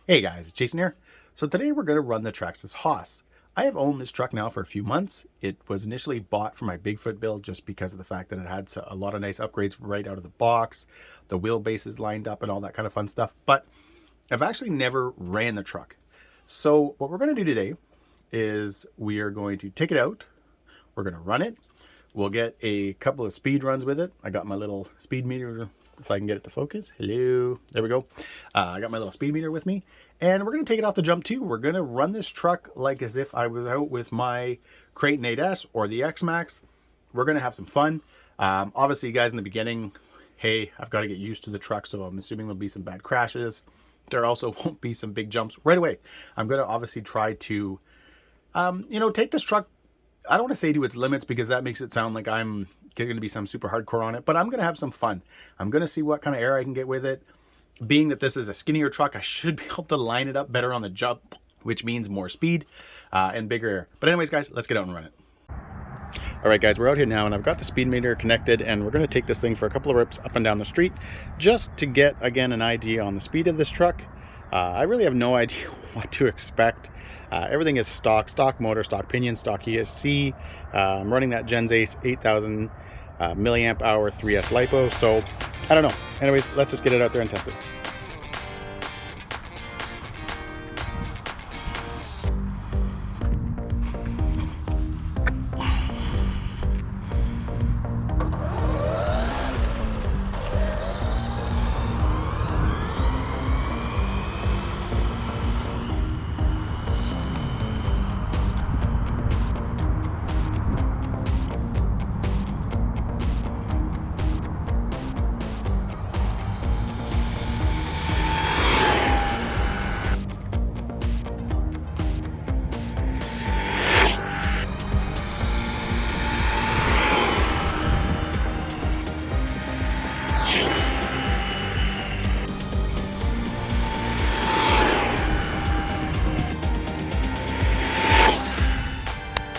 Hey guys, it's Jason here. So today we're going to run the Traxxas Haas. I have owned this truck now for a few months. It was initially bought for my Bigfoot build just because of the fact that it had a lot of nice upgrades right out of the box. The wheelbase is lined up and all that kind of fun stuff. But I've actually never ran the truck. So what we're going to do today is we are going to take it out. We're going to run it. We'll get a couple of speed runs with it. I got my little speed meter, if I can get it to focus. Hello. There we go. I got my little speed meter with me. And we're going to take it off the jump too. We're going to run this truck like as if I was out with my Crate 8S or the X-maxx. We're going to have some fun. Obviously, you guys, in the beginning, hey, I've got to get used to the truck, so I'm assuming there'll be some bad crashes. There also won't be some big jumps right away. I'm going to obviously try to, take this truck, I don't want to say to its limits because that makes it sound like I'm going to be some super hardcore on it, but I'm going to have some fun. I'm going to see what kind of air I can get with it. Being that this is a skinnier truck, I should be able to line it up better on the jump, which means more speed and bigger air. But anyways, guys, let's get out and run it. All right, guys, we're out here now, and I've got the speed meter connected, and we're going to take this thing for a couple of rips up and down the street just to get, again, an idea on the speed of this truck. I really have no idea what to expect. Everything is stock motor, stock pinion, stock ESC. I'm running that Gensace 8000 milliamp hour 3S LiPo, so I don't know. Anyways, let's just get it out there and test it.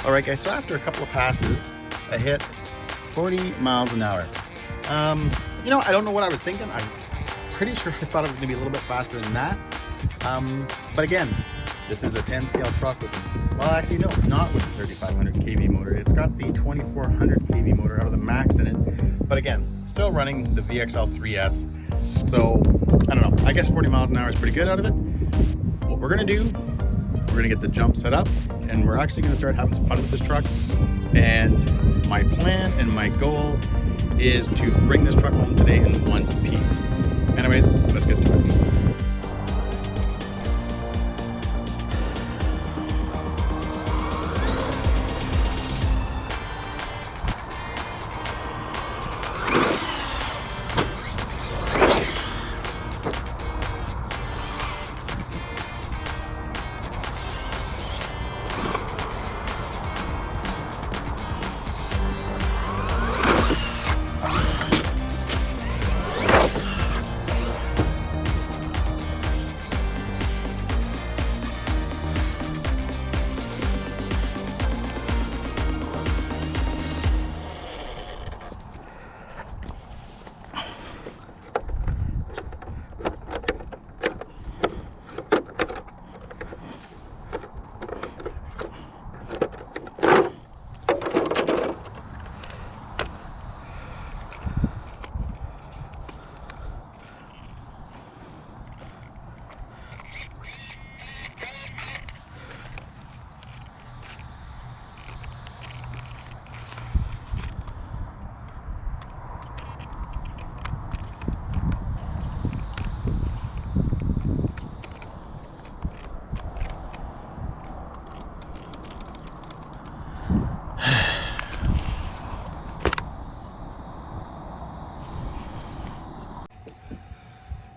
All right, guys, so after a couple of passes, I hit 40 miles an hour. I don't know what I was thinking. I'm pretty sure I thought it was gonna be a little bit faster than that. But again, this is a 10 scale truck with, well, actually, no, not with a 3500 kV motor. It's got the 2400 kV motor out of the Max in it. But again, still running the VXL 3S. So, I don't know, I guess 40 miles an hour is pretty good out of it. What we're gonna do, we're gonna get the jump set up, and we're actually gonna start having some fun with this truck. And my plan and my goal is to bring this truck home today in one piece. Anyways, let's get to it.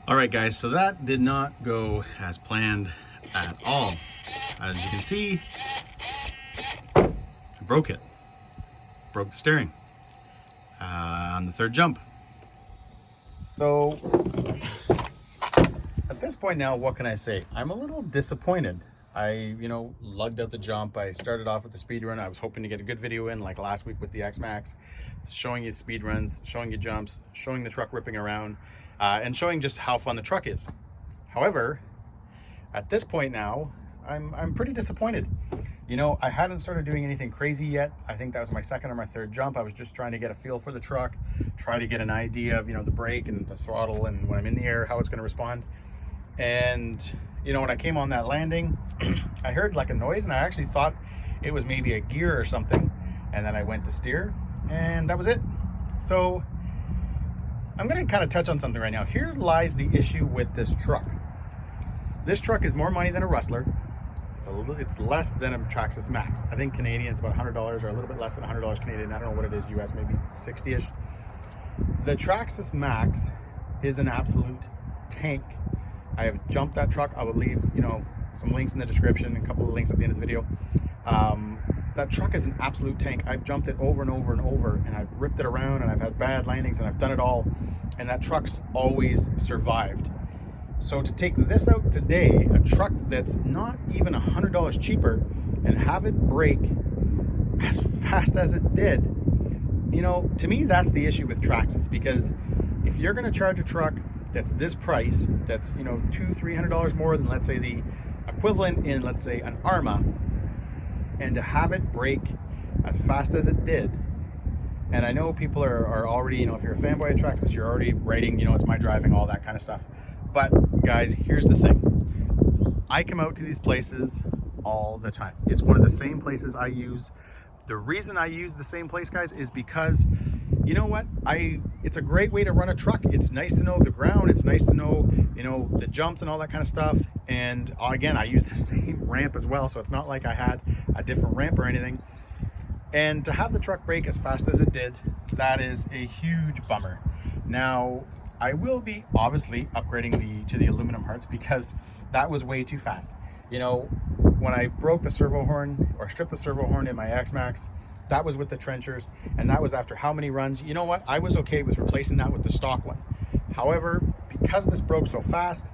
All right, guys, so that did not go as planned at all. As you can see, I broke it. Broke the steering on the third jump. So at this point now, what can I say? I'm a little disappointed. I, lugged out the jump. I started off with the speed run. I was hoping to get a good video in like last week with the X-maxx, showing you speed runs, showing you jumps, showing the truck ripping around, and showing just how fun the truck is. However, at this point now, I'm pretty disappointed. You know, I hadn't started doing anything crazy yet. I think that was my second or my third jump. I was just trying to get a feel for the truck, try to get an idea of, you know, the brake and the throttle and when I'm in the air, how it's going to respond. And, you know, when I came on that landing, I heard like a noise and I actually thought it was maybe a gear or something. And then I went to steer and that was it. So I'm going to kind of touch on something right now. Here lies the issue with this truck. This truck is more money than a Rustler. It's less than a Traxxas Max. I think Canadian, it's about $100 or a little bit less than $100 Canadian. I don't know what it is US, maybe 60-ish. The Traxxas Max is an absolute tank. I have jumped that truck. I will leave, you know, some links in the description, a couple of links at the end of the video. That truck is an absolute tank. I've jumped it over and over and over, and I've ripped it around, and I've had bad landings, and I've done it all, and that truck's always survived. So to take this out today, a truck that's not even $100 cheaper, and have it brake as fast as it did, you know, to me, that's the issue with Traxxas. Because if you're going to charge a truck that's this price, that's, you know, $200-300 more than, let's say, the equivalent in, let's say, an Arma, and to have it brake as fast as it did, and I know people are already, you know, if you're a fanboy of Traxxas, you're already writing, you know, it's my driving, all that kind of stuff. But guys, here's the thing. I come out to these places all the time. It's one of the same places I use. The reason I use the same place, guys, is because, you know what? It's a great way to run a truck. It's nice to know the ground. It's nice to know, you know, the jumps and all that kind of stuff. And again, I use the same ramp as well. So it's not like I had a different ramp or anything. And to have the truck brake as fast as it did, that is a huge bummer. Now, I will be obviously upgrading to the aluminum parts because that was way too fast. You know, when I broke the servo horn or stripped the servo horn in my X-maxx, that was with the trenchers, and that was after how many runs? You know what? I was okay with replacing that with the stock one. However, because this broke so fast,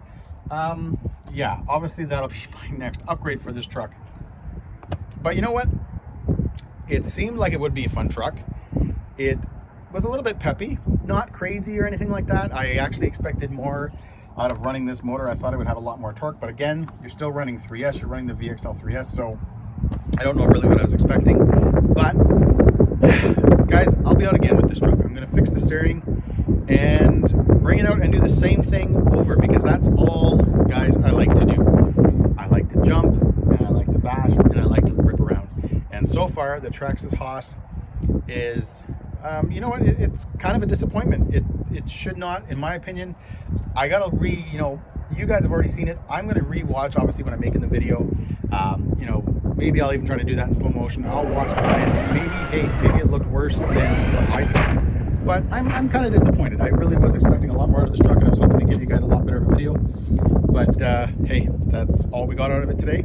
yeah, obviously that'll be my next upgrade for this truck. But you know what? It seemed like it would be a fun truck. It was a little bit peppy, not crazy or anything like that. I actually expected more out of running this motor. I thought it would have a lot more torque, but again, you're still running 3S, you're running the VXL 3S, so I don't know really what I was expecting. But guys, I'll be out again with this truck. I'm gonna fix the steering and bring it out and do the same thing over, because that's all, guys, I like to do. I like to jump, and I like to bash, and I like to rip around. And so far, the Traxxas Haas is, you know what, it's kind of a disappointment. It should not, in my opinion. I gotta you know, you guys have already seen it. I'm gonna re-watch, obviously, when I'm making the video. You know, maybe I'll even try to do that in slow motion. I'll watch the landing. Maybe it looked worse than what I saw. But I'm kind of disappointed. I really was expecting a lot more out of this truck, and I was hoping to give you guys a lot better of a video. But hey, that's all we got out of it today.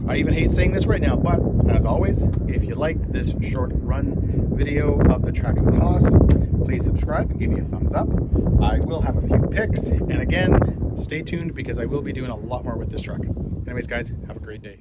I even hate saying this right now, but as always, if you liked this short run video of the Traxxas Haas, please subscribe and give me a thumbs up. I will have a few picks, and again, stay tuned because I will be doing a lot more with this truck. Anyways, guys, have a great day.